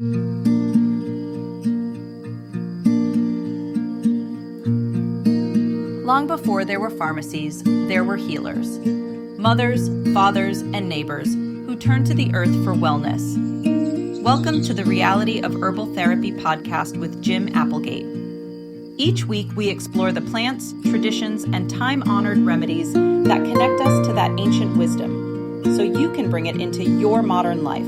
Long before there were pharmacies, there were healers. Mothers, fathers, and neighbors who turned to the earth for wellness. Welcome to the Reality of Herbal Therapy podcast with Jim Applegate. Each week we explore the plants, traditions, and time-honored remedies that connect us to that ancient wisdom, so you can bring it into your modern life.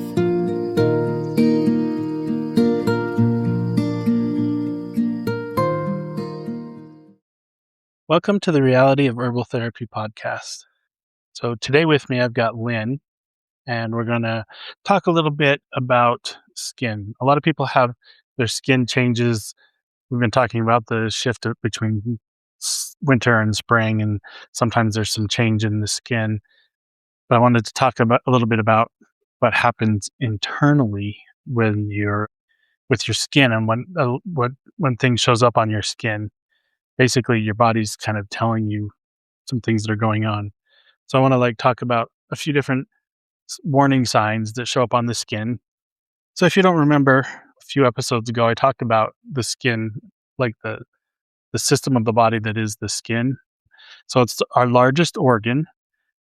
Welcome to the Reality of Herbal Therapy podcast. So today with me, I've got Lynn, and we're going to talk a little bit about skin. A lot of people have their skin changes. We've been talking about the shift between winter and spring, and sometimes there's some change in the skin. But I wanted to talk about a little bit about what happens internally with your skin, and when things shows up on your skin. Basically, your body's kind of telling you some things that are going on. So I want to talk about a few different warning signs that show up on the skin. So if you don't remember, a few episodes ago, I talked about the skin, like the system of the body that is the skin. So it's our largest organ.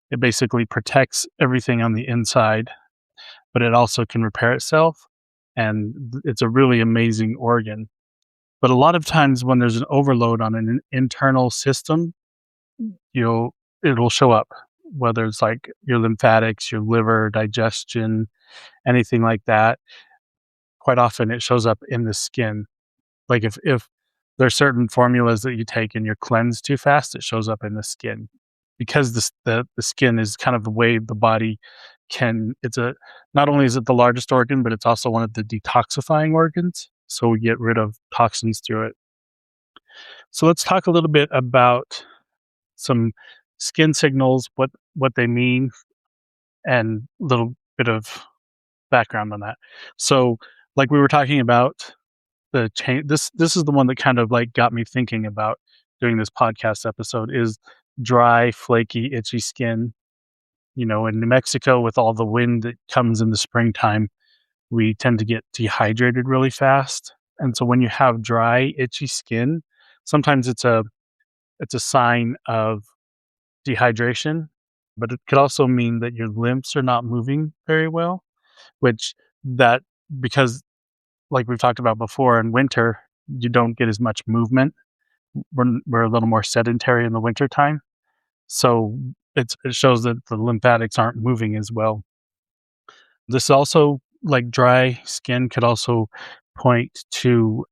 It basically protects everything on the inside, but it also can repair itself. And it's a really amazing organ. But a lot of times when there's an overload on an internal system, it'll show up, whether it's like your lymphatics, your liver, digestion, anything like that. Quite often it shows up in the skin. Like if there's certain formulas that you take and you're cleansed too fast, it shows up in the skin. Because the skin is kind of the way the body not only is it the largest organ, but it's also one of the detoxifying organs. So we get rid of toxins through it. So let's talk a little bit about some skin signals, what they mean, and a little bit of background on that. So like we were talking about the change, this is the one that kind of got me thinking about doing this podcast episode, is dry, flaky, itchy skin. In New Mexico, with all the wind that comes in the springtime, we tend to get dehydrated really fast. And so when you have dry, itchy skin, sometimes it's a sign of dehydration, but it could also mean that your lymphs are not moving very well, because like we've talked about before, in winter, you don't get as much movement. We're a little more sedentary in the winter time. So it shows that the lymphatics aren't moving as well. This also, dry skin could also point to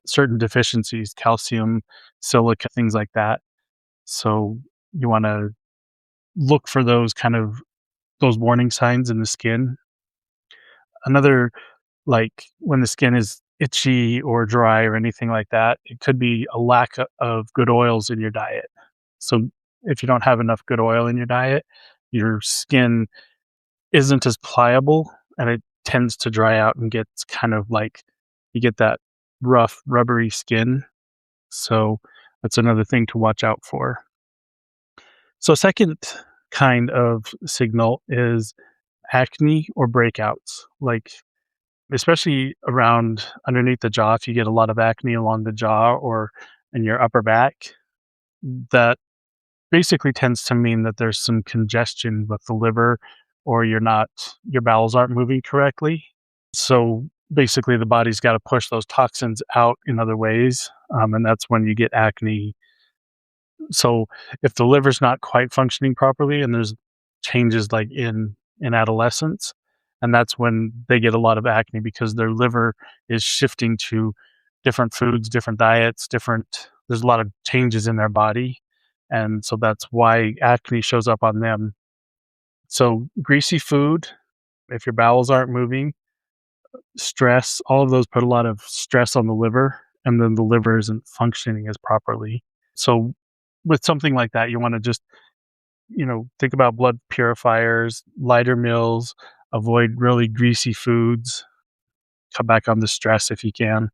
certain deficiencies, calcium, silica, things like that. So you want to look for those warning signs in the skin. Another, when the skin is itchy or dry or anything like that, it could be a lack of good oils in your diet. So if you don't have enough good oil in your diet, your skin isn't as pliable and it tends to dry out and gets you get that rough, rubbery skin. So that's another thing to watch out for. So second kind of signal is acne or breakouts, especially around underneath the jaw. If you get a lot of acne along the jaw or in your upper back, that basically tends to mean that there's some congestion with the liver, or your bowels aren't moving correctly. So basically the body's got to push those toxins out in other ways. And that's when you get acne. So if the liver's not quite functioning properly, and there's changes in adolescence, and that's when they get a lot of acne, because their liver is shifting to different foods, different diets, there's a lot of changes in their body. And so that's why acne shows up on them. So greasy food, if your bowels aren't moving, stress, all of those put a lot of stress on the liver, and then the liver isn't functioning as properly. So with something like that, you want to just, think about blood purifiers, lighter meals, avoid really greasy foods, cut back on the stress if you can.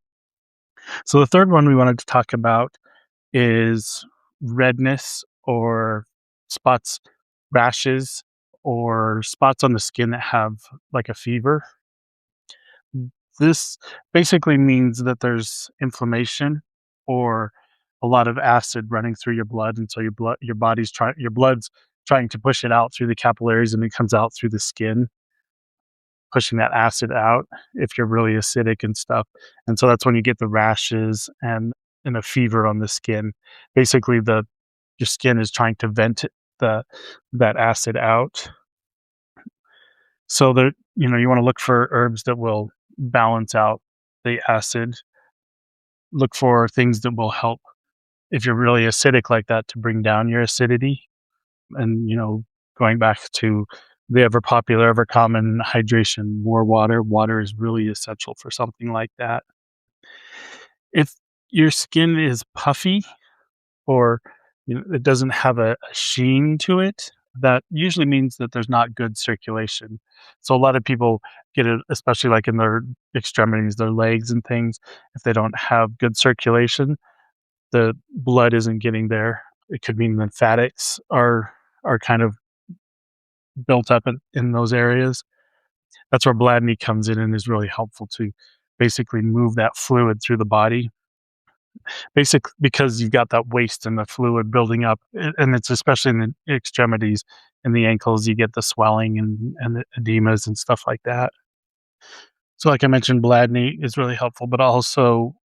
So the third one we wanted to talk about is redness, or spots, rashes, or spots on the skin that have a fever. This basically means that there's inflammation or a lot of acid running through your blood, and so your blood's trying to push it out through the capillaries, and it comes out through the skin, pushing that acid out if you're really acidic and stuff. And so that's when you get the rashes and a fever on the skin. Basically, the your skin is trying to vent the that acid out. So that you want to look for herbs that will balance out the acid. Look for things that will help if you're really acidic like that to bring down your acidity. And going back to the ever popular, ever common hydration, more water. Water is really essential for something like that. If your skin is puffy or it doesn't have a sheen to it, that usually means that there's not good circulation. So a lot of people get it, especially like in their extremities, their legs and things. If they don't have good circulation, the blood isn't getting there. It could mean lymphatics are kind of built up in those areas. That's where bladney comes in and is really helpful to basically move that fluid through the body. Basic because you've got that waste and the fluid building up, and it's especially in the extremities and the ankles, you get the swelling and the edemas and stuff like that. So like I mentioned, bladney is really helpful, but also,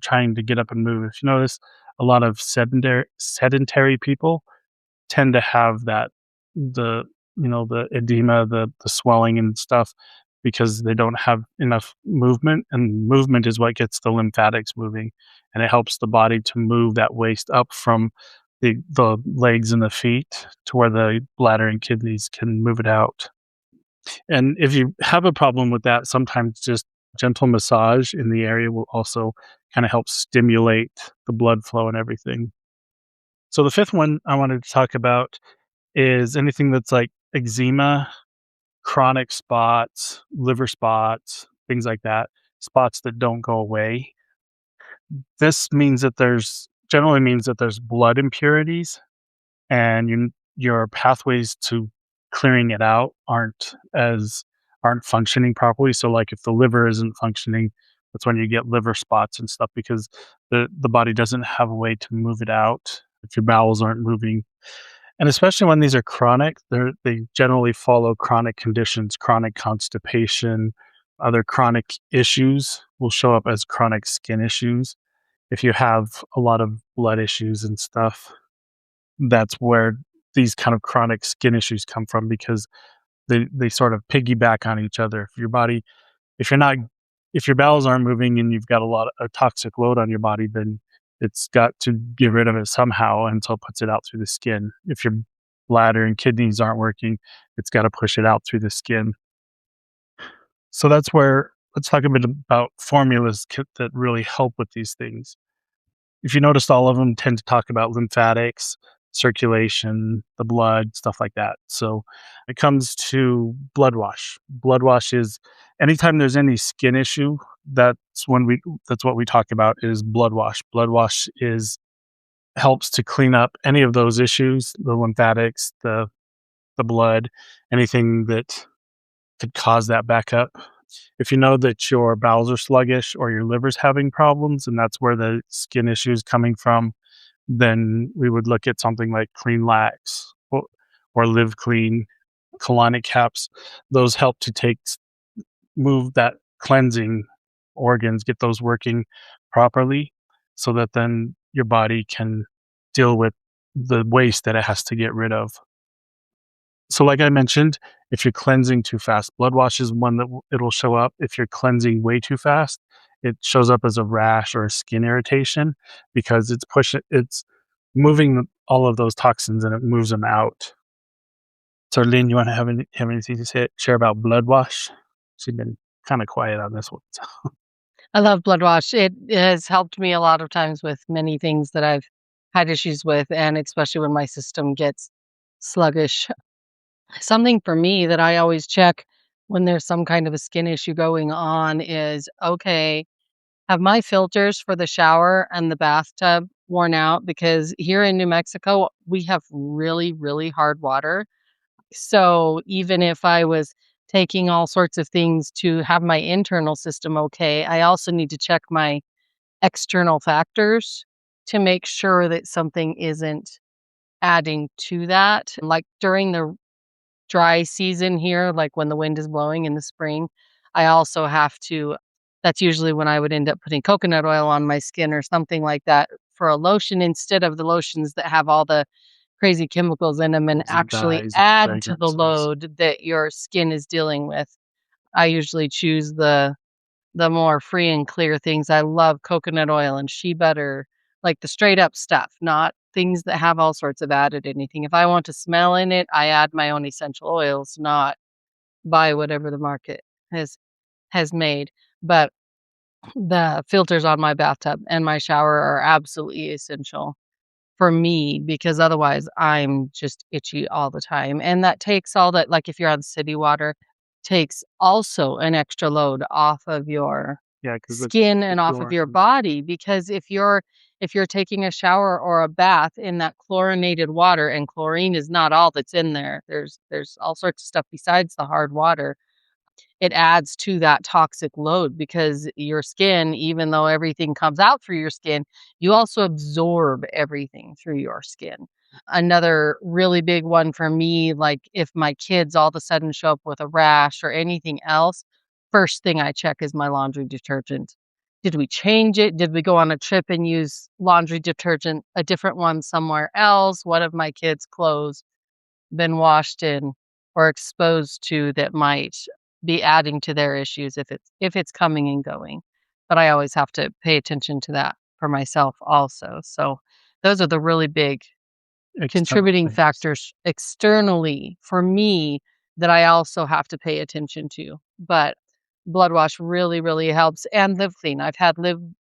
trying to get up and move. If you notice, a lot of sedentary people tend to have the the edema, the swelling and stuff because they don't have enough movement, and movement is what gets the lymphatics moving, and it helps the body to move that waste up from the legs and the feet to where the bladder and kidneys can move it out. And if you have a problem with that, sometimes just gentle massage in the area will also kind of help stimulate the blood flow and everything. So the fifth one I wanted to talk about is anything that's like eczema, chronic spots, liver spots, things like that, spots that don't go away. This means that there's blood impurities, and your pathways to clearing it out aren't functioning properly. So like if the liver isn't functioning, that's when you get liver spots and stuff because the body doesn't have a way to move it out if your bowels aren't moving. And especially when these are chronic, they generally follow chronic conditions, chronic constipation, other chronic issues will show up as chronic skin issues. If you have a lot of blood issues and stuff, that's where these kind of chronic skin issues come from because they sort of piggyback on each other. If you're not if your bowels aren't moving and you've got a toxic load on your body, then it's got to get rid of it somehow, and so it puts it out through the skin. If your bladder and kidneys aren't working, it's got to push it out through the skin. So that's where let's talk a bit about formulas that really help with these things. If you noticed, all of them tend to talk about lymphatics, circulation, the blood, stuff like that. So it comes to blood wash. Blood wash is anytime there's any skin issue, that's what we talk about is blood wash. Blood wash is helps to clean up any of those issues, the lymphatics, the blood, anything that could cause that back up. If you know that your bowels are sluggish or your liver's having problems, and that's where the skin issue is coming from, then we would look at something like Clean Lax or Live Clean, colonic caps. Those help to move that cleansing organs, get those working properly so that then your body can deal with the waste that it has to get rid of. So like I mentioned, if you're cleansing too fast, blood wash is one that it'll show up. If you're cleansing way too fast, it shows up as a rash or a skin irritation because it's moving all of those toxins and it moves them out. So Lynn, you want to have anything to share about blood wash? She's been kind of quiet on this one. I love blood wash. It has helped me a lot of times with many things that I've had issues with, and especially when my system gets sluggish. Something for me that I always check when there's some kind of a skin issue going on is okay, have my filters for the shower and the bathtub worn out? Because here in New Mexico, we have really, really hard water. So even if I was taking all sorts of things to have my internal system okay. I also need to check my external factors to make sure that something isn't adding to that. Like during the dry season here, like when the wind is blowing in the spring, I also have to that's usually when I would end up putting coconut oil on my skin or something like that for a lotion instead of the lotions that have all the crazy chemicals in them and Those and actually dyes and add to the fragrances. load that your skin is dealing with. I usually choose the more free and clear things. I love coconut oil and shea butter, like the straight up stuff, not things that have all sorts of added anything. If I want to smell in it, I add my own essential oils, not buy whatever the market has has made. But the filters on my bathtub and my shower are absolutely essential for me because otherwise I'm just itchy all the time. And that takes all that, like if you're on city water, takes also an extra load off of your Yeah, because skin the and off of your chlorine. body because if you're taking a shower or a bath in that chlorinated water and chlorine is not all that's in there. There's all sorts of stuff besides the hard water. It adds to that toxic load because your skin, even though everything comes out through your skin, you also absorb everything through your skin. Another really big one for me, like if my kids all of a sudden show up with a rash or anything else, first thing I check is my laundry detergent. Did we change it? Did we go on a trip and use laundry detergent, a different one somewhere else? What have my kids' clothes been washed in or exposed to that might be adding to their issues if it's coming and going. But I always have to pay attention to that for myself also. So those are the really big External contributing things. factors externally for me that I also have to pay attention to. But blood wash really, really helps and live clean. I've had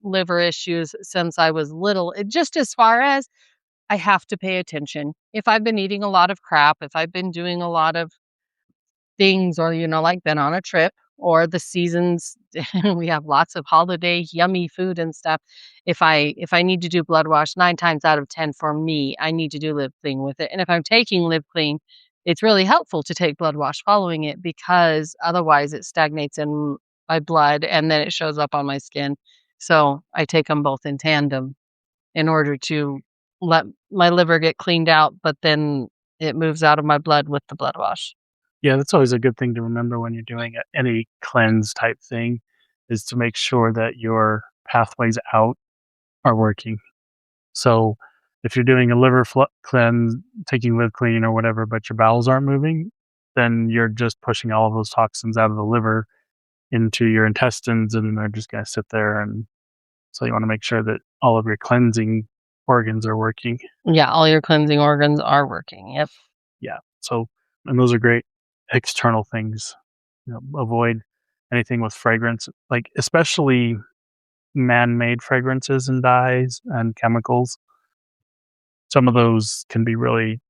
liver issues since I was little. Just as far as I have to pay attention. If I've been eating a lot of crap, if I've been doing a lot of things or, like been on a trip or the seasons, we have lots of holiday yummy food and stuff. If I need to do blood wash, 9 times out of 10 for me, I need to do Live Clean with it. And if I'm taking Live Clean, it's really helpful to take blood wash following it because otherwise it stagnates in my blood and then it shows up on my skin. So I take them both in tandem in order to let my liver get cleaned out, but then it moves out of my blood with the blood wash. Yeah, that's always a good thing to remember when you're doing any cleanse type thing, is to make sure that your pathways out are working. So, if you're doing a liver cleanse, taking Live Clean or whatever, but your bowels aren't moving, then you're just pushing all of those toxins out of the liver into your intestines, and they're just gonna sit there, and so you wanna make sure that all of your cleansing organs are working. Yeah, all your cleansing organs are working. Yep. Yeah, so and those are great external things. Avoid anything with fragrance, like, especially man-made fragrances and dyes and chemicals. Some of those can be really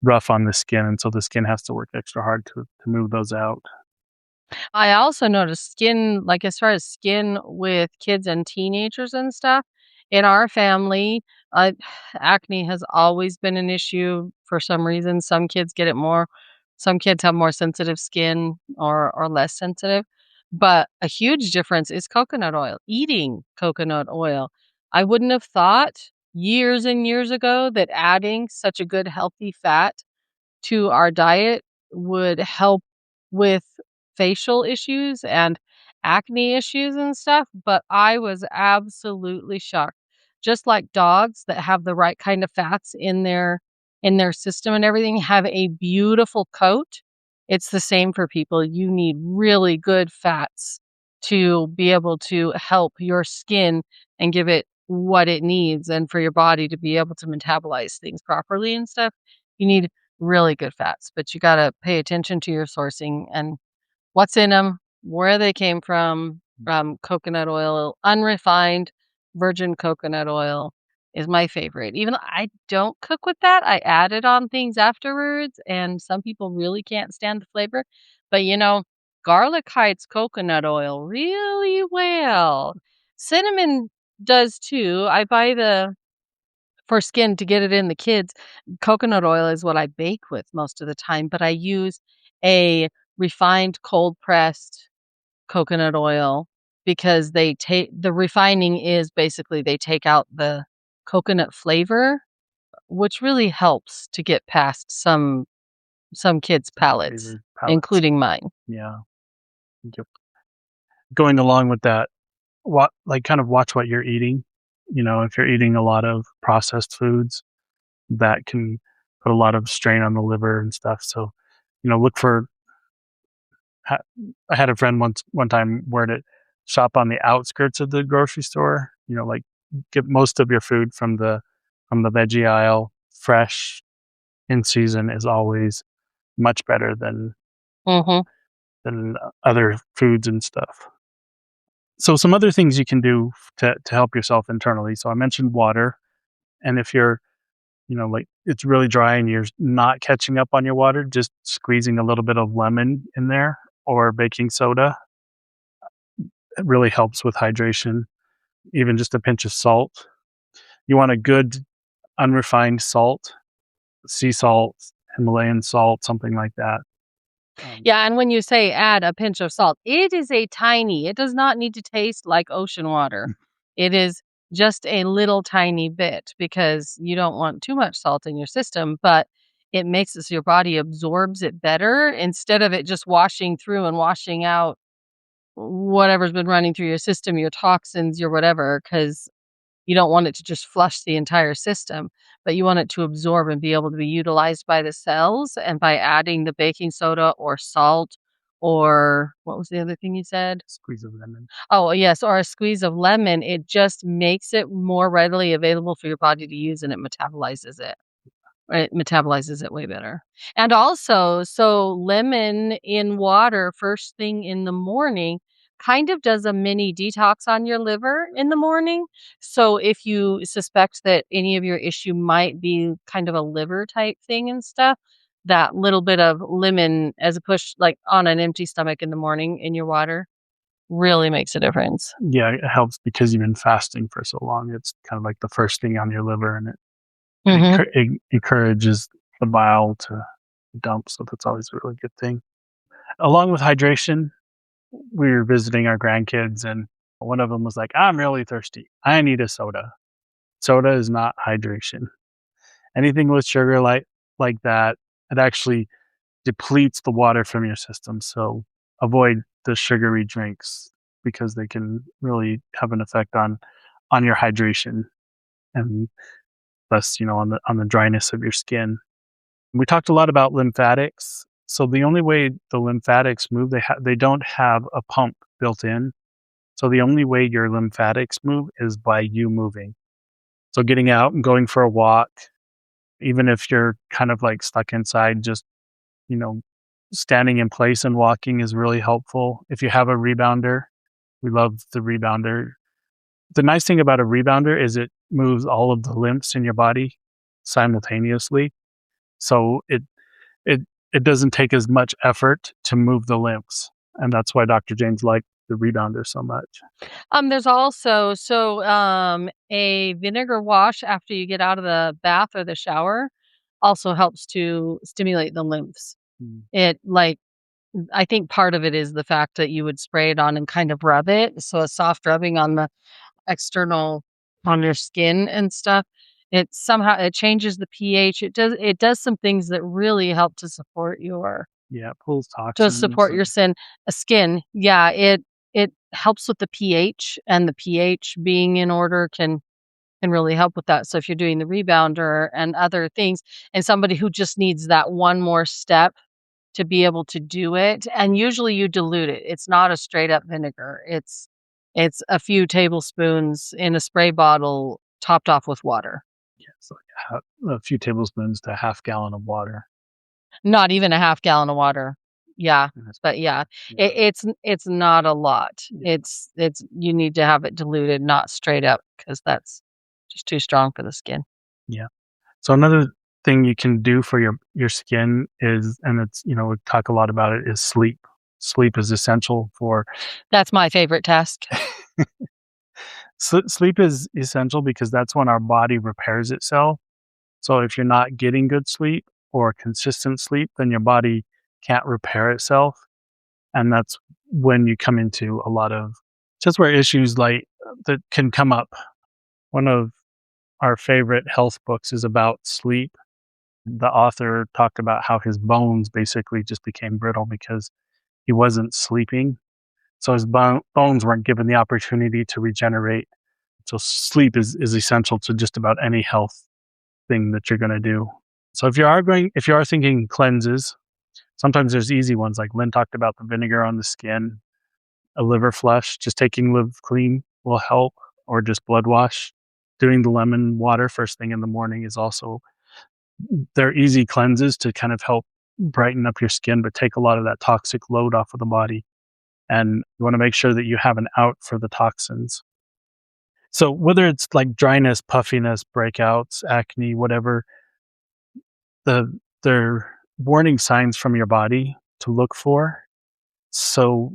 rough on the skin, and so the skin has to work extra hard to move those out. I also noticed skin, like as far as skin with kids and teenagers and stuff, in our family, uh, acne has always been an issue for some reason. Some kids get it more, some kids have more sensitive skin or less sensitive. But a huge difference is coconut oil, eating coconut oil. I wouldn't have thought years and years ago that adding such a good healthy fat to our diet would help with facial issues and acne issues and stuff, but I was absolutely shocked. Just like dogs that have the right kind of fats in their system and everything have a beautiful coat, it's the same for people. You need really good fats to be able to help your skin and give it what it needs and for your body to be able to metabolize things properly and stuff. You need really good fats, but you gotta pay attention to your sourcing and what's in them, where they came from. Coconut oil, unrefined virgin coconut oil is my favorite. Even though I don't cook with that, I add it on things afterwards, and some people really can't stand the flavor. But, garlic hides coconut oil really well. Cinnamon does too. I buy the for skin to get it in the kids, coconut oil is what I bake with most of the time, but I use a refined cold pressed coconut oil, because the refining is basically they take out the coconut flavor, which really helps to get past some kids' palates, Flavored palettes. including mine. Yeah. Yep. Going along with that, kind of watch what you're eating. If you're eating a lot of processed foods, that can put a lot of strain on the liver and stuff. So, look for. I had a friend one time where to shop on the outskirts of the grocery store. Like get most of your food from the veggie aisle. Fresh in season is always much better than other foods and stuff. So some other things you can do to help yourself internally. So I mentioned water, and if you're like it's really dry and you're not catching up on your water, just squeezing a little bit of lemon in there or baking soda, it really helps with hydration. Even just a pinch of salt. You want a good unrefined salt, sea salt, Himalayan salt, something like that. Yeah, and when you say add a pinch of salt, it does not need to taste like ocean water. It is just a little tiny bit, because you don't want too much salt in your system, but it makes it so your body absorbs it better instead of it just washing through and washing out whatever's been running through your system, your toxins, your whatever, because you don't want it to just flush the entire system, but you want it to absorb and be able to be utilized by the cells. And by adding the baking soda or salt, or what was the other thing you said? Squeeze of lemon. Oh, yes, or a squeeze of lemon, it just makes it more readily available for your body to use, and it metabolizes it. It metabolizes it way better. And also, so lemon in water first thing in the morning kind of does a mini detox on your liver in the morning. So if you suspect that any of your issue might be kind of a liver type thing and stuff, that little bit of lemon as a push, like on an empty stomach in the morning in your water, really makes a difference. Yeah, it helps because you've been fasting for so long. It's kind of like the first thing on your liver, and it encourages the bile to dump. So that's always a really good thing. Along with hydration, we were visiting our grandkids, and one of them was like, I'm really thirsty. I need a soda. Soda is not hydration. Anything with sugar like that, it actually depletes the water from your system. So avoid the sugary drinks because they can really have an effect on your hydration and thus, on the dryness of your skin. We talked a lot about lymphatics. So the only way the lymphatics move, they don't have a pump built in. So the only way your lymphatics move is by you moving. So getting out and going for a walk, even if you're kind of like stuck inside, just, standing in place and walking is really helpful. If you have a rebounder, we love the rebounder. The nice thing about a rebounder is it moves all of the lymphs in your body simultaneously. So it doesn't take as much effort to move the lymphs. And that's why Dr. James liked the rebounder so much. There's also a vinegar wash after you get out of the bath or the shower also helps to stimulate the lymphs. It I think part of it is the fact that you would spray it on and kind of rub it. So a soft rubbing on the external on your skin and stuff. It changes the pH. It does some things that really help to support your pulls toxins. skin. Yeah, it helps with the pH, and the pH being in order can really help with that. So if you're doing the rebounder and other things, and somebody who just needs that one more step to be able to do it, and usually you dilute it. It's not a straight up vinegar. It's a few tablespoons in a spray bottle topped off with water. Yeah, so a few tablespoons to a half gallon of water. Not even a half gallon of water. Yeah. But it's not a lot. Yeah. It's you need to have it diluted, not straight up, because that's just too strong for the skin. Yeah. So another thing you can do for your skin is, and it's, we talk a lot about it, is sleep. Sleep is essential for... That's my favorite task. Sleep is essential because that's when our body repairs itself. So if you're not getting good sleep or consistent sleep, then your body can't repair itself. And that's when you come into a lot of just where issues like that can come up. One of our favorite health books is about sleep. The author talked about how his bones basically just became brittle because he wasn't sleeping. So his bones weren't given the opportunity to regenerate. So sleep is essential to just about any health thing that you're going to do. So if you are thinking cleanses, sometimes there's easy ones like Lynn talked about, the vinegar on the skin, a liver flush, just taking live clean will help, or just blood wash. Doing the lemon water first thing in the morning is also, they're easy cleanses to kind of help brighten up your skin, but take a lot of that toxic load off of the body. And you want to make sure that you have an out for the toxins. So whether it's like dryness, puffiness, breakouts, acne, whatever, they're warning signs from your body to look for. So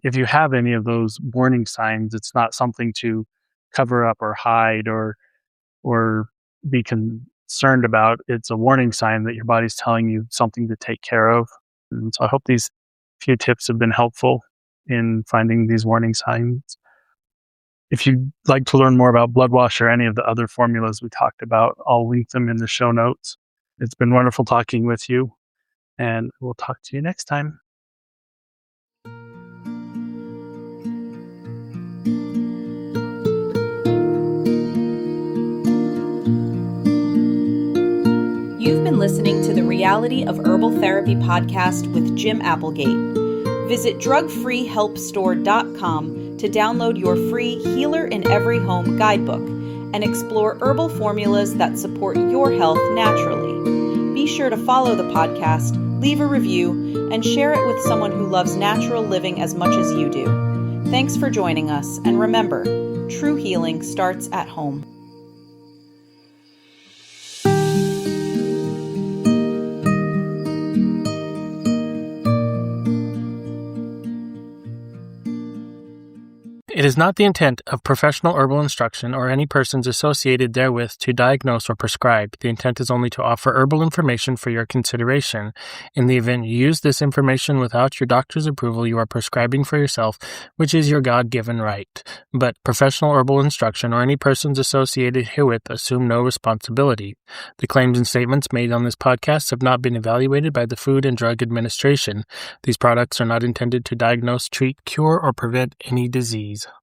if you have any of those warning signs, it's not something to cover up or hide or be concerned about. It's a warning sign that your body's telling you something to take care of. And so I hope these few tips have been helpful in finding these warning signs. If you'd like to learn more about blood wash or any of the other formulas we talked about, I'll link them in the show notes. It's been wonderful talking with you, and we'll talk to you next time. You've been listening to the Reality of Herbal Therapy podcast with Jim Applegate. Visit drugfreehelpstore.com to download your free Healer in Every Home guidebook and explore herbal formulas that support your health naturally. Be sure to follow the podcast, leave a review, and share it with someone who loves natural living as much as you do. Thanks for joining us, and remember, true healing starts at home. It is not the intent of professional herbal instruction or any persons associated therewith to diagnose or prescribe. The intent is only to offer herbal information for your consideration. In the event you use this information without your doctor's approval, you are prescribing for yourself, which is your God-given right. But professional herbal instruction or any persons associated herewith assume no responsibility. The claims and statements made on this podcast have not been evaluated by the Food and Drug Administration. These products are not intended to diagnose, treat, cure, or prevent any disease.